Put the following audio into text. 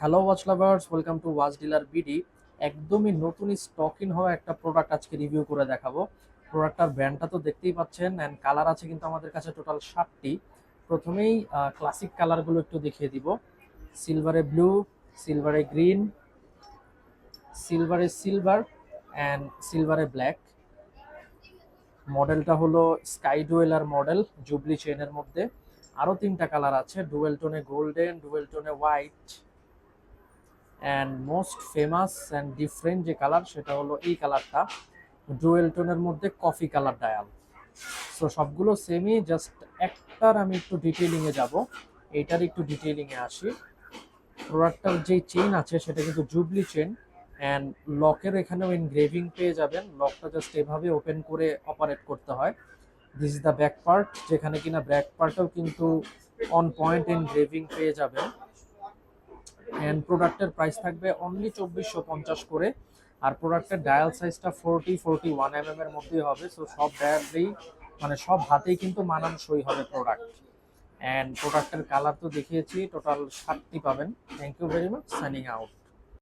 Hello watch lovers, welcome to watch dealer BD. একদমই নতুন stock in হওয়া একটা প্রোডাক্ট আজকে রিভিউ করে দেখাবো। প্রোডাক্টটার ব্র্যান্ডটা তো দেখতেই পাচ্ছেন, অ্যান্ড কালার আছে কিন্তু আমাদের কাছে টোটাল 7টি। প্রথমেই ক্লাসিক কালারগুলো একটু দেখিয়ে দিব। সিলভারে ব্লু, সিলভারে গ্রিন, সিলভারে সিলভার অ্যান্ড সিলভারে ব্ল্যাক। মডেলটা হলো স্কাই ডুয়েলার মডেল, জুবলি চেনের মধ্যে। আরও 3টা কালার আছে, ডুয়েল টোনে গোল্ডেন, ডুয়েল টোনে white, and most famous and different যে কালার সেটা হলো এই কালারটা, ডুয়েল টোনের মধ্যে কফি কালার ডায়াল। সো সবগুলো সেমই, জাস্ট একটার আমি একটু ডিটেইলিংয়ে যাব। এইটার একটু ডিটেইলিংয়ে আসি। প্রোডাক্টটার যেই চেইন আছে সেটা কিন্তু জুবলি চেন, অ্যান্ড লকের এখানেও এনগ্রেভিং পেয়ে যাবেন। লকটা জাস্ট এভাবে ওপেন করে অপারেট করতে হয়। This is the back part, যেখানে কিনা ব্যাক পার্টেও কিন্তু অন পয়েন্ট এনগ্রেভিং পেয়ে যাবেন। অ্যান্ড প্রোডাক্টের প্রাইস থাকবে অনলি 2450 করে। আর প্রোডাক্টের ডায়াল সাইজটা 40-41 এর মধ্যেই হবে। সো সব ডায়ালেই মানে সব হাতেই কিন্তু মানানসই হবে প্রোডাক্ট। অ্যান্ড প্রোডাক্টের কালার তো দেখিয়েছি, টোটাল 7টি পাবেন। Thank you very much, signing out.